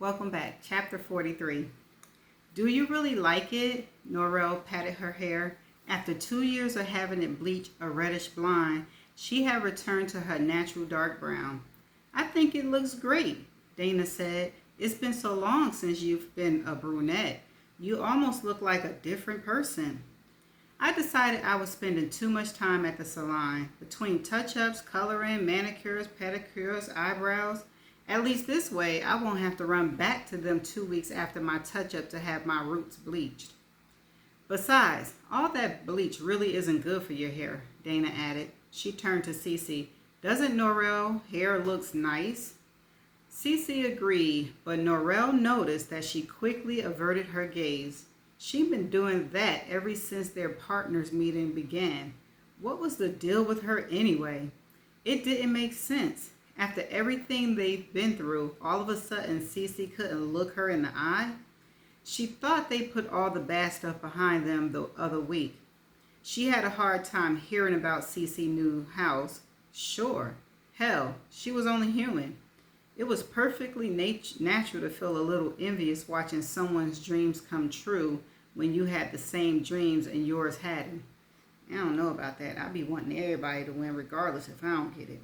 Welcome back. Chapter 43. Do you really like it? Norrell patted her hair. After 2 years of having it bleach a reddish blonde, she had returned to her natural dark brown. I think it looks great, Dana said. It's been so long since you've been a brunette. You almost look like a different person. I decided I was spending too much time at the salon, between touch-ups, coloring, manicures, pedicures, eyebrows. At least this way, I won't have to run back to them 2 weeks after my touch-up to have my roots bleached. Besides, all that bleach really isn't good for your hair, Dana added. She turned to Cece. Doesn't Norrell hair looks nice? Cece agreed, but Norrell noticed that she quickly averted her gaze. She'd been doing that ever since their partners' meeting began. What was the deal with her anyway? It didn't make sense. After everything they've been through, all of a sudden Cece couldn't look her in the eye. She thought they put all the bad stuff behind them the other week. She had a hard time hearing about Cece's new house. Sure, hell, she was only human. It was perfectly natural to feel a little envious watching someone's dreams come true when you had the same dreams and yours hadn't. I don't know about that. I'd be wanting everybody to win regardless if I don't get it.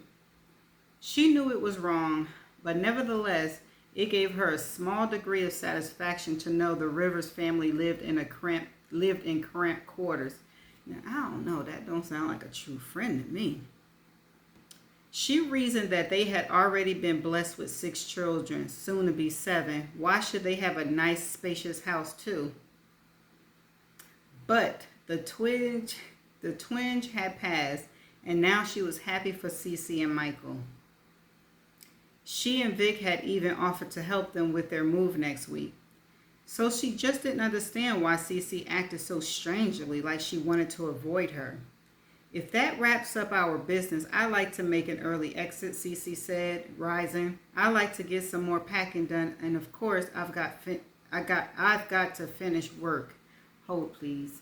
She knew it was wrong, but nevertheless, it gave her a small degree of satisfaction to know the Rivers family lived in cramped quarters. Now, I don't know. That don't sound like a true friend to me. She reasoned that they had already been blessed with 6 children, soon to be 7. Why should they have a nice, spacious house too? But the twinge had passed, and now she was happy for Cece and Michael. She and Vic had even offered to help them with their move next week. So she just didn't understand why Cece acted so strangely, like she wanted to avoid her. If that wraps up our business, I like to make an early exit, Cece said, rising. I like to get some more packing done, and of course, I've got to finish work. Hold, please.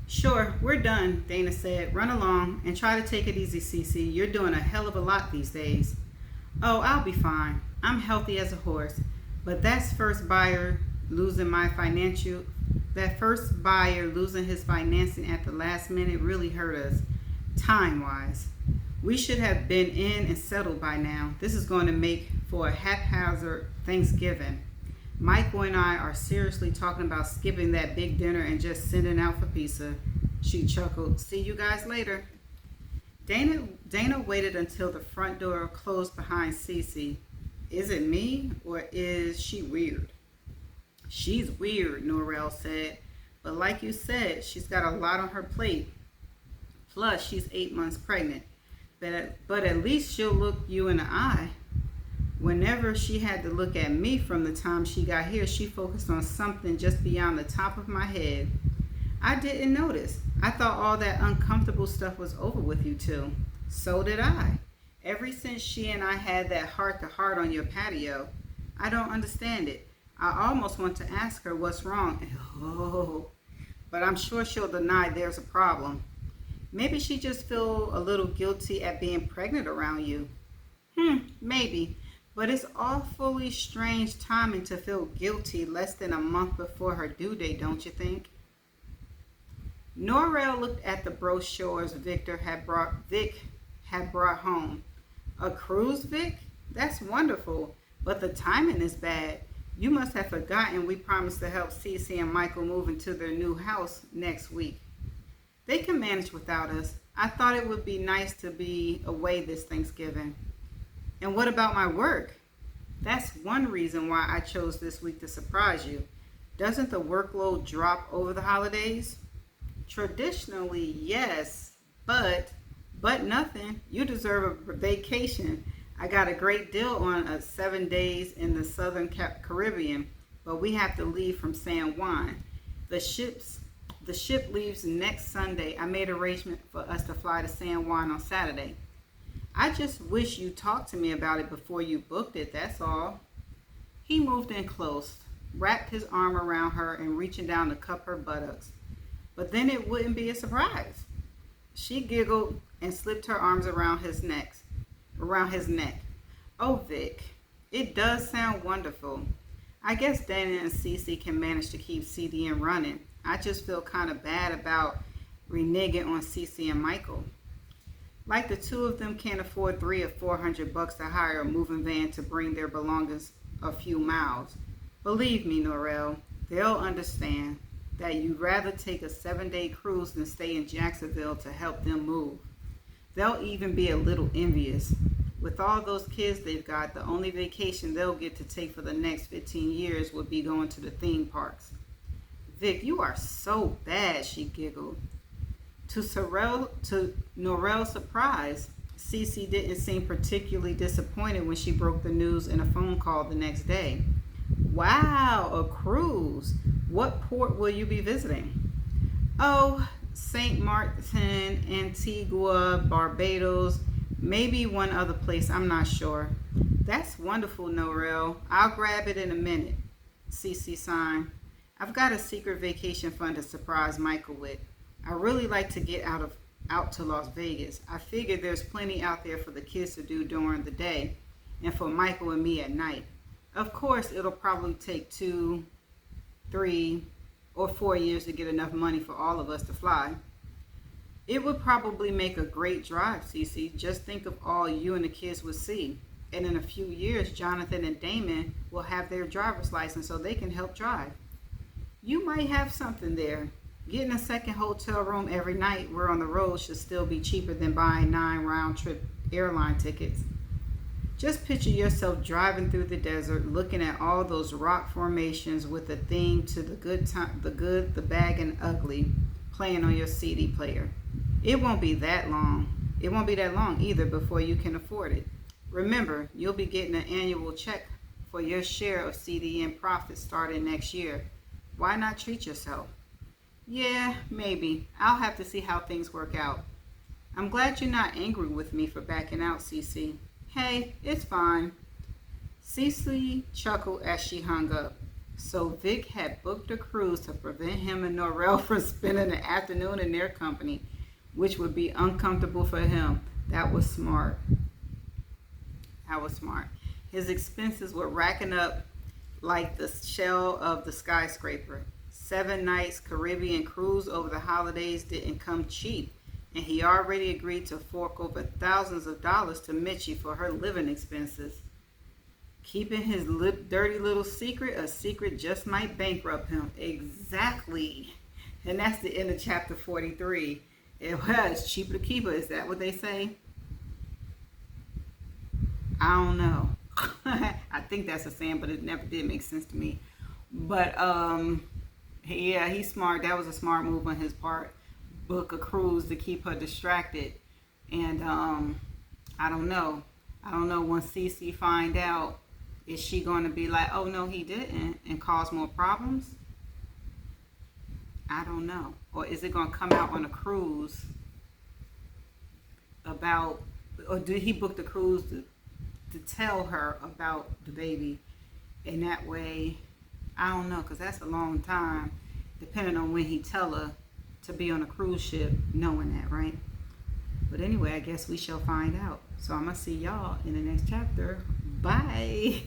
Sure, we're done, Dana said. Run along and try to take it easy, Cece. You're doing a hell of a lot these days. Oh, I'll be fine. I'm healthy as a horse. But that first buyer losing his financing at the last minute really hurt us, time-wise. We should have been in and settled by now. This is going to make for a haphazard Thanksgiving. Michael and I are seriously talking about skipping that big dinner and just sending out for pizza. She chuckled. See you guys later. Dana waited until the front door closed behind Cece. Is it me, or is she weird? She's weird, Norrell said. But like you said, she's got a lot on her plate. Plus, she's 8 months pregnant. But at least she'll look you in the eye. Whenever she had to look at me from the time she got here, she focused on something just beyond the top of my head. I didn't notice. I thought all that uncomfortable stuff was over with you two. So did I. Ever since she and I had that heart-to-heart on your patio, I don't understand it. I almost want to ask her what's wrong. Oh, but I'm sure she'll deny there's a problem. Maybe she just feels a little guilty at being pregnant around you. Maybe. But it's awfully strange timing to feel guilty less than a month before her due date, don't you think? Norrell looked at the brochures Vic had brought home. A cruise, Vic? That's wonderful, but the timing is bad. You must have forgotten we promised to help Cece and Michael move into their new house next week. They can manage without us. I thought it would be nice to be away this Thanksgiving. And what about my work? That's one reason why I chose this week to surprise you. Doesn't the workload drop over the holidays? Traditionally, yes, but nothing. You deserve a vacation. I got a great deal on 7 days in the Southern Caribbean, but we have to leave from San Juan. The ship leaves next Sunday. I made arrangement for us to fly to San Juan on Saturday. I just wish you talked to me about it before you booked it, that's all. He moved in close, wrapped his arm around her and reaching down to cup her buttocks. But then it wouldn't be a surprise. She giggled and slipped her arms around his neck. Oh, Vic. It does sound wonderful. I guess Dana and Cece can manage to keep CDN running. I just feel kind of bad about reneging on Cece and Michael. Like the two of them can't afford $300 or $400 to hire a moving van to bring their belongings a few miles. Believe me, Norrell, they'll understand that you'd rather take a 7-day cruise than stay in Jacksonville to help them move. They'll even be a little envious. With all those kids they've got, the only vacation they'll get to take for the next 15 years would be going to the theme parks. Vic, you are so bad, she giggled. To Norrell's surprise, Cece didn't seem particularly disappointed when she broke the news in a phone call the next day. Wow, a cruise. What port will you be visiting? Oh, St. Martin, Antigua, Barbados, maybe one other place, I'm not sure. That's wonderful, Norrell. I'll grab it in a minute. Cece signed. I've got a secret vacation fund to surprise Michael with. I really like to get out to Las Vegas. I figure there's plenty out there for the kids to do during the day and for Michael and me at night. Of course, it'll probably take 2, 3, or 4 years to get enough money for all of us to fly. It would probably make a great drive, Cece. Just think of all you and the kids would see. And in a few years, Jonathan and Damon will have their driver's license so they can help drive. You might have something there. Getting a second hotel room every night we're on the road should still be cheaper than buying 9 round-trip airline tickets. Just picture yourself driving through the desert, looking at all those rock formations with a theme to the good, the bad, and ugly playing on your CD player. It won't be that long. It won't be that long either before you can afford it. Remember, you'll be getting an annual check for your share of CDN profits starting next year. Why not treat yourself? Yeah, maybe. I'll have to see how things work out. I'm glad you're not angry with me for backing out, Cece. Hey, it's fine. Cece chuckled as she hung up. So Vic had booked a cruise to prevent him and Norrell from spending the afternoon in their company, which would be uncomfortable for him. That was smart. His expenses were racking up like the shell of the skyscraper. 7 nights Caribbean cruise over the holidays didn't come cheap, and he already agreed to fork over thousands of dollars to Mitchie for her living expenses. Keeping his dirty little secret a secret just might bankrupt him. Exactly. And that's the end of chapter 43. It was cheaper to keep her. Is that what they say? I don't know. I think that's a saying, but it never did make sense to me. But yeah, he's smart. That was a smart move on his part. Book a cruise to keep her distracted. And I don't know. Once Cece find out, is she going to be like, oh no, he didn't, and cause more problems? I don't know. Or is it going to come out on a cruise about, or did he book the cruise to tell her about the baby? And that way, I don't know, because that's a long time, depending on when he tell her to be on a cruise ship, knowing that, right? But anyway, I guess we shall find out. So I'm going to see y'all in the next chapter. Bye.